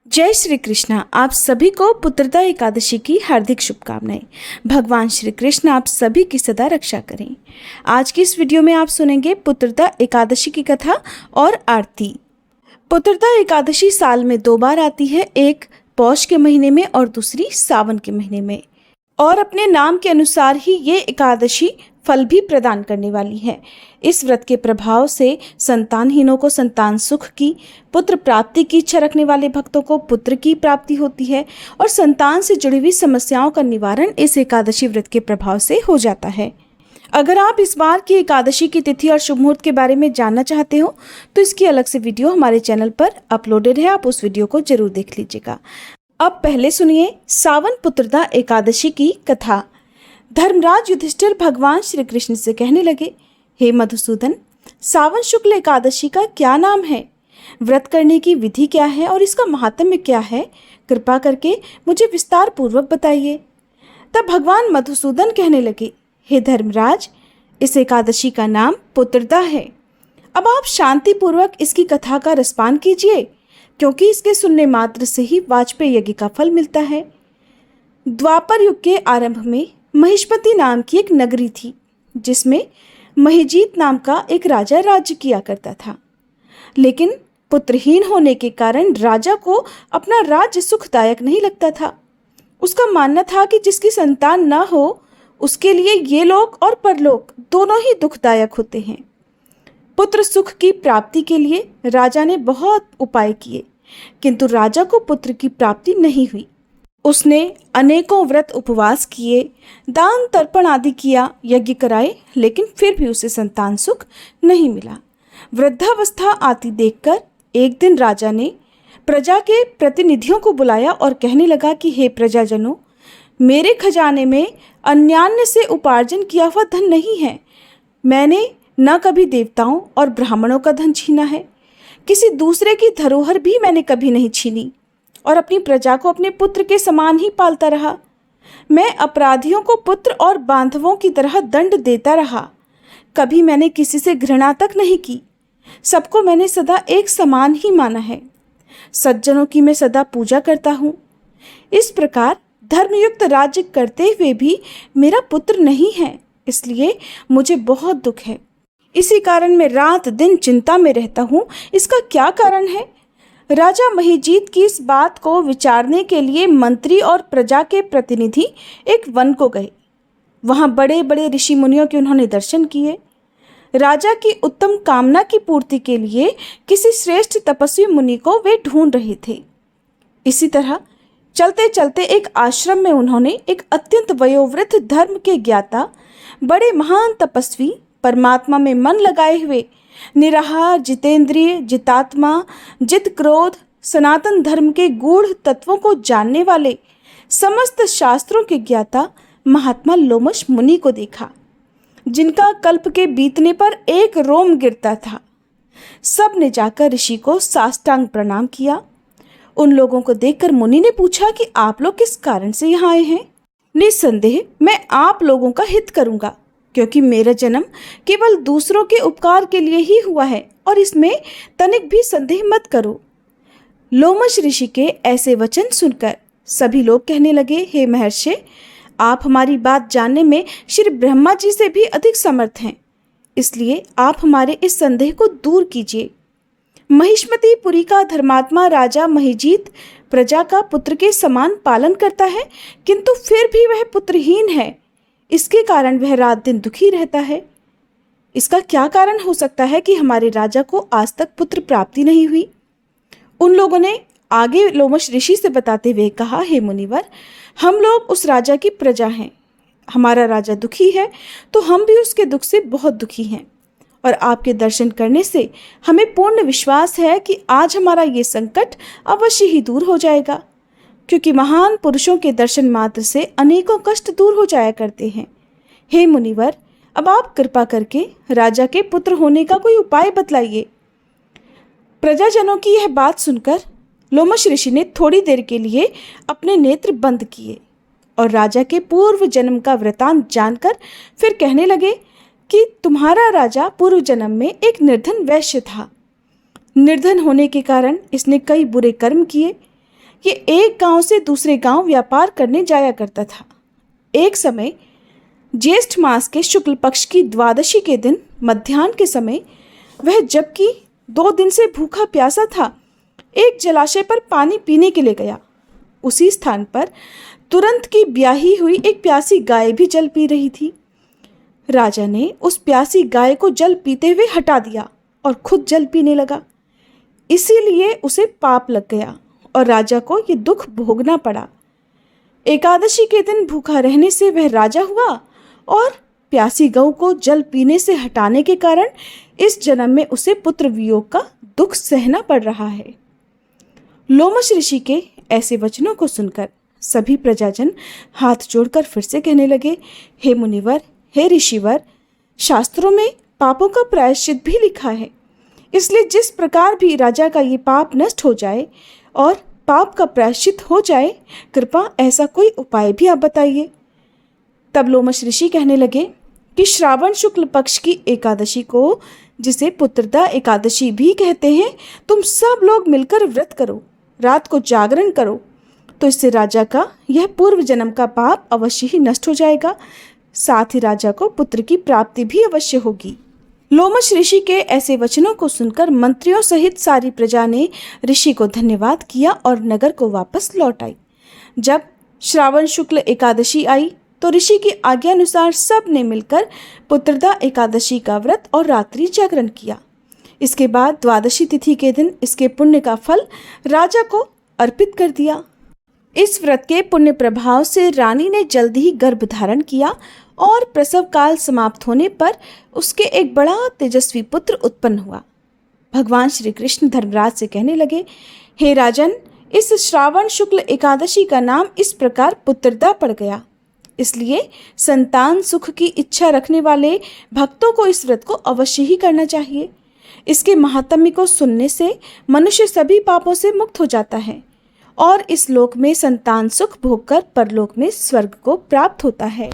जय श्री कृष्णा। आप सभी को पुत्रदा एकादशी की हार्दिक शुभकामनाएं। भगवान श्री कृष्ण आप सभी की सदा रक्षा करें। आज की इस वीडियो में आप सुनेंगे पुत्रदा एकादशी की कथा और आरती। पुत्रदा एकादशी साल में 2 बार आती है, एक पौष के महीने में और दूसरी सावन के महीने में। और अपने नाम के अनुसार ही ये एकादशी फल भी प्रदान करने वाली है। इस व्रत के प्रभाव से संतानहीनों को संतान सुख की, पुत्र प्राप्ति की इच्छा रखने वाले भक्तों को पुत्र की प्राप्ति होती है और संतान से जुड़ी हुई समस्याओं का निवारण इस एकादशी व्रत के प्रभाव से हो जाता है। अगर आप इस बार की एकादशी की तिथि और शुभ मुहूर्त के बारे में जानना चाहते हो तो इसकी अलग से वीडियो हमारे चैनल पर अपलोडेड है, आप उस वीडियो को जरूर देख लीजिएगा। अब पहले सुनिए सावन पुत्रदा एकादशी की कथा। धर्मराज युधिष्ठिर भगवान श्री कृष्ण से कहने लगे, हे मधुसूदन, सावन शुक्ल एकादशी का क्या नाम है, व्रत करने की विधि क्या है और इसका महात्म्य क्या है, कृपा करके मुझे विस्तार पूर्वक बताइए। तब भगवान मधुसूदन कहने लगे, हे धर्मराज, इस एकादशी का नाम पुत्रदा है। अब आप शांति पूर्वक इसकी कथा का रसपान कीजिए, क्योंकि इसके सुनने मात्र से ही वाजपेय यज्ञ का फल मिलता है। द्वापर युग के आरंभ में महिष्मती नाम की एक नगरी थी, जिसमें महिजीत नाम का एक राजा राज्य किया करता था। लेकिन पुत्रहीन होने के कारण राजा को अपना राज्य सुखदायक नहीं लगता था। उसका मानना था कि जिसकी संतान न हो उसके लिए ये लोक और परलोक दोनों ही दुखदायक होते हैं। पुत्र सुख की प्राप्ति के लिए राजा ने बहुत उपाय किए, किंतु राजा को पुत्र की प्राप्ति नहीं हुई। उसने अनेकों व्रत उपवास किए, दान तर्पण आदि किया, यज्ञ कराए, लेकिन फिर भी उसे संतान सुख नहीं मिला। वृद्धावस्था आती देखकर एक दिन राजा ने प्रजा के प्रतिनिधियों को बुलाया और कहने लगा कि हे प्रजाजनों, मेरे खजाने में अन्यान्य से उपार्जन किया हुआ धन नहीं है। मैंने न कभी देवताओं और ब्राह्मणों का धन छीना है, किसी दूसरे की धरोहर भी मैंने कभी नहीं छीनी और अपनी प्रजा को अपने पुत्र के समान ही पालता रहा। मैं अपराधियों को पुत्र और बांधवों की तरह दंड देता रहा। कभी मैंने किसी से घृणा तक नहीं की। सबको मैंने सदा एक समान ही माना है। सज्जनों की मैं सदा पूजा करता हूँ। इस प्रकार धर्मयुक्त राज्य करते हुए भी मेरा पुत्र नहीं है, इसलिए मुझे बहुत दुख है। इसी कारण मैं रात दिन चिंता में रहता हूँ। इसका क्या कारण है? राजा महिजीत की इस बात को विचारने के लिए मंत्री और प्रजा के प्रतिनिधि एक वन को गए। वहां बड़े बड़े ऋषि मुनियों के उन्होंने दर्शन किए। राजा की उत्तम कामना की पूर्ति के लिए किसी श्रेष्ठ तपस्वी मुनि को वे ढूंढ रहे थे। इसी तरह चलते चलते एक आश्रम में उन्होंने एक अत्यंत वयोवृद्ध धर्म के ज्ञाता, बड़े महान तपस्वी, परमात्मा में मन लगाए हुए, निराहार, जितेंद्रिय, जितात्मा, जित क्रोध, सनातन धर्म के गूढ़ तत्वों को जानने वाले, समस्त शास्त्रों के ज्ञाता महात्मा लोमश मुनि को देखा, जिनका कल्प के बीतने पर एक रोम गिरता था। सब ने जाकर ऋषि को साष्टांग प्रणाम किया। उन लोगों को देखकर मुनि ने पूछा कि आप लोग किस कारण से यहाँ आए हैं? निस्संदेह मैं आप लोगों का हित करूंगा, क्योंकि मेरा जन्म केवल दूसरों के उपकार के लिए ही हुआ है और इसमें तनिक भी संदेह मत करो। लोमश ऋषि के ऐसे वचन सुनकर सभी लोग कहने लगे, हे महर्षि, आप हमारी बात जानने में श्री ब्रह्मा जी से भी अधिक समर्थ हैं, इसलिए आप हमारे इस संदेह को दूर कीजिए। महिष्मती पुरी का धर्मात्मा राजा महिजीत प्रजा का पुत्र के समान पालन करता है, किंतु फिर भी वह पुत्रहीन है। इसके कारण वह रात दिन दुखी रहता है। इसका क्या कारण हो सकता है कि हमारे राजा को आज तक पुत्र प्राप्ति नहीं हुई? उन लोगों ने आगे लोमश ऋषि से बताते हुए कहा, हे मुनिवर, हम लोग उस राजा की प्रजा हैं। हमारा राजा दुखी है तो हम भी उसके दुख से बहुत दुखी हैं, और आपके दर्शन करने से हमें पूर्ण विश्वास है कि आज हमारा ये संकट अवश्य ही दूर हो जाएगा, क्योंकि महान पुरुषों के दर्शन मात्र से अनेकों कष्ट दूर हो जाया करते हैं। हे मुनिवर, अब आप कृपा करके राजा के पुत्र होने का कोई उपाय बतलाइए। प्रजाजनों की यह बात सुनकर लोमश ऋषि ने थोड़ी देर के लिए अपने नेत्र बंद किए और राजा के पूर्व जन्म का वृतांत जानकर फिर कहने लगे कि तुम्हारा राजा पूर्व जन्म में एक निर्धन वैश्य था। निर्धन होने के कारण इसने कई बुरे कर्म किए, ये एक गांव से दूसरे गांव व्यापार करने जाया करता था। एक समय ज्येष्ठ मास के शुक्ल पक्ष की द्वादशी के दिन मध्याह्न के समय वह, जबकि 2 दिन से भूखा प्यासा था, एक जलाशय पर पानी पीने के लिए गया। उसी स्थान पर तुरंत की ब्याही हुई एक प्यासी गाय भी जल पी रही थी। राजा ने उस प्यासी गाय को जल पीते हुए हटा दिया और खुद जल पीने लगा। इसीलिए उसे पाप लग गया और राजा को ये दुख भोगना पड़ा। एकादशी के दिन भूखा रहने से वह राजा हुआ और प्यासी गऊ को जल पीने से हटाने के कारण इस जन्म में उसे पुत्र वियोग का दुख सहना पड़ रहा है। लोमश ऋषि के ऐसे वचनों को सुनकर सभी प्रजाजन हाथ जोड़कर फिर से कहने लगे, हे मुनिवर, हे ऋषिवर, शास्त्रों में पापों का प्रायश्चित भी लिखा है, इसलिए जिस प्रकार भी राजा का ये पाप नष्ट हो जाए और पाप का प्रायश्चित हो जाए, कृपा ऐसा कोई उपाय भी आप बताइए। तब लोमश ऋषि कहने लगे कि श्रावण शुक्ल पक्ष की एकादशी को, जिसे पुत्रदा एकादशी भी कहते हैं, तुम सब लोग मिलकर व्रत करो, रात को जागरण करो, तो इससे राजा का यह पूर्व जन्म का पाप अवश्य ही नष्ट हो जाएगा। साथ ही राजा को पुत्र की प्राप्ति भी अवश्य होगी। लोमश ऋषि के ऐसे वचनों को सुनकर मंत्रियों सहित सारी प्रजा ने ऋषि को धन्यवाद किया और नगर को वापस लौट आई। जब श्रावण शुक्ल एकादशी आई तो ऋषि की आज्ञानुसार सब ने मिलकर पुत्रदा एकादशी का व्रत और रात्रि जागरण किया। इसके बाद द्वादशी तिथि के दिन इसके पुण्य का फल राजा को अर्पित कर दिया। इस व्रत के पुण्य प्रभाव से रानी ने जल्दी ही गर्भ धारण किया और प्रसव काल समाप्त होने पर उसके एक बड़ा तेजस्वी पुत्र उत्पन्न हुआ। भगवान श्री कृष्ण धर्मराज से कहने लगे, हे राजन, इस श्रावण शुक्ल एकादशी का नाम इस प्रकार पुत्रदा पड़ गया। इसलिए संतान सुख की इच्छा रखने वाले भक्तों को इस व्रत को अवश्य ही करना चाहिए। इसके महात्म्य को सुनने से मनुष्य सभी पापों से मुक्त हो जाता है और इस लोक में संतान सुख भोगकर परलोक में स्वर्ग को प्राप्त होता है।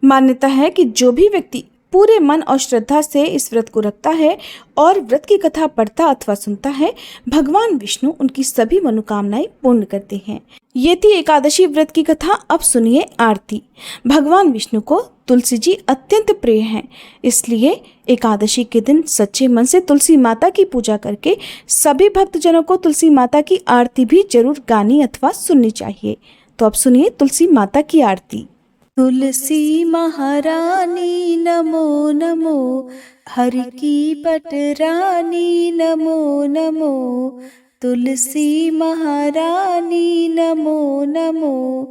मान्यता है कि जो भी व्यक्ति पूरे मन और श्रद्धा से इस व्रत को रखता है और व्रत की कथा पढ़ता अथवा सुनता है, भगवान विष्णु उनकी सभी मनोकामनाएं पूर्ण करते हैं। ये थी एकादशी व्रत की कथा। अब सुनिए आरती। भगवान विष्णु को तुलसी जी अत्यंत प्रिय हैं, इसलिए एकादशी के दिन सच्चे मन से तुलसी माता की पूजा करके सभी भक्तजनों को तुलसी माता की आरती भी जरूर गानी अथवा सुननी चाहिए। तो अब सुनिए तुलसी माता की आरती। तुलसी महारानी नमो नमो, हर की पटरानी नमो नमो, तुलसी महारानी नमो नमो।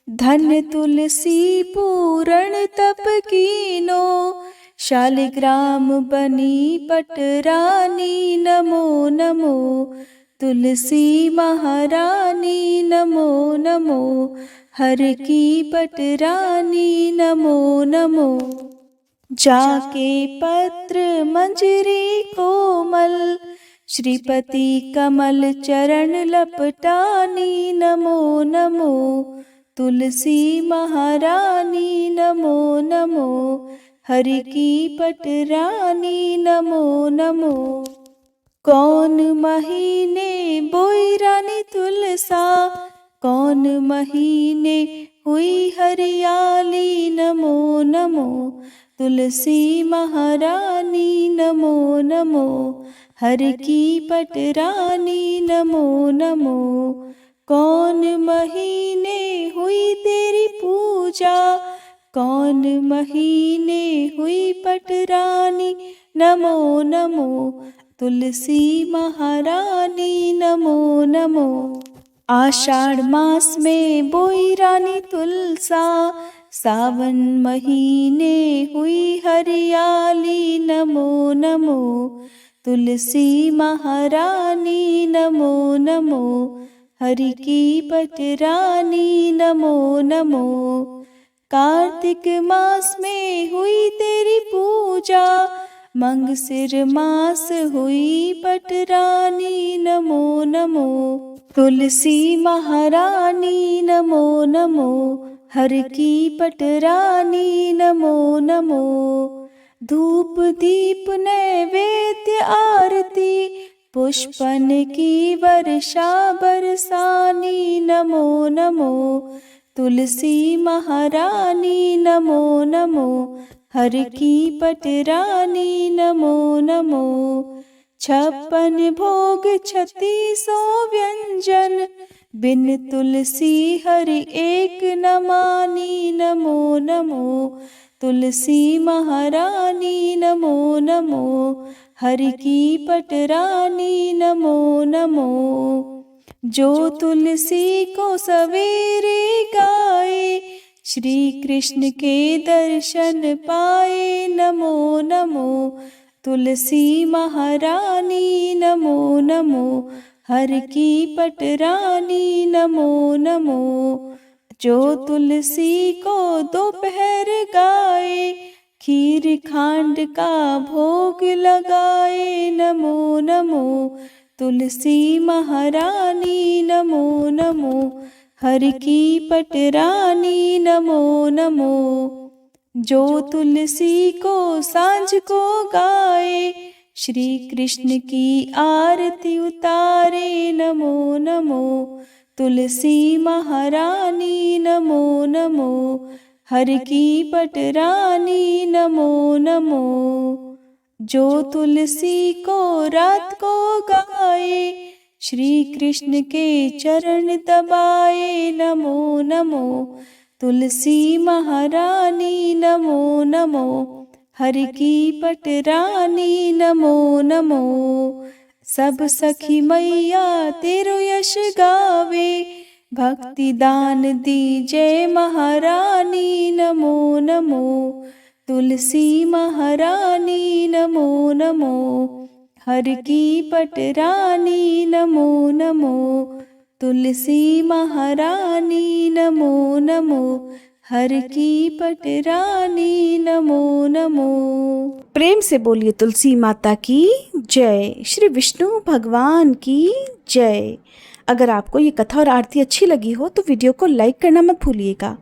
धन तुलसी पूरण तप कीनो, शालिग्राम बनी पटरानी नमो नमो, तुलसी महारानी नमो नमो, हर की पटरानी नमो नमो। जाके पत्र मंजरी कोमल, श्रीपति कमल चरण लपटानी नमो नमो, तुलसी महारानी नमो नमो, हर की पटरानी नमो नमो। कौन महीने बोई रानी तुलसा, कौन महीने हुई हरियाली नमो नमो, तुलसी महारानी नमो नमो, हर की पटरानी नमो नमो। कौन महीने हुई तेरी पूजा, कौन महीने हुई पटरानी नमो नमो, तुलसी महारानी नमो नमो। आषाढ़ मास में बोई रानी तुलसा, सावन महीने हुई हरियाली नमो नमो, तुलसी महारानी नमो नमो, हरि की पटरानी नमो नमो। कार्तिक मास में हुई तेरी पूजा, मंगसिर मास हुई पटरानी नमो नमो, तुलसी महारानी नमो नमो, हर की पटरानी नमो नमो। धूप दीप नैवेद्य आरती, पुष्पन की वर्षा बरसानी नमो नमो, तुलसी महारानी नमो नमो, हर की पटरानी नमो नमो। 56 भोग 36 व्यंजन, बिन तुलसी हरि एक न मानी नमो नमो, तुलसी महारानी नमो नमो, हरि की पटरानी नमो नमो। जो तुलसी को सवेरे गाए, श्री कृष्ण के दर्शन पाए नमो नमो, तुलसी महारानी नमो नमो, हर की पटरानी नमो नमो। जो तुलसी को दोपहर गाए, खीर खांड का भोग लगाए नमो नमो, तुलसी महारानी नमो नमो, हर की पटरानी नमो नमो। जो तुलसी को सांझ को गाए, श्री कृष्ण की आरती उतारे नमो नमो, तुलसी महारानी नमो नमो, हर की पटरानी नमो नमो। जो तुलसी को रात को गाए, श्री कृष्ण के चरण दबाए नमो नमो, तुलसी महारानी नमो नमो, हर की पटरानी नमो नमो। सब सखी मैया तेरो यश गावे, भक्ति दान दी जय महारानी नमो नमो, तुलसी महारानी नमो नमो, हर की पटरानी नमो नमो, तुलसी महारानी नमो नमो, हर की पटरानी नमो नमो। प्रेम से बोलिए तुलसी माता की जय, श्री विष्णु भगवान की जय। अगर आपको ये कथा और आरती अच्छी लगी हो तो वीडियो को लाइक करना मत भूलिएगा।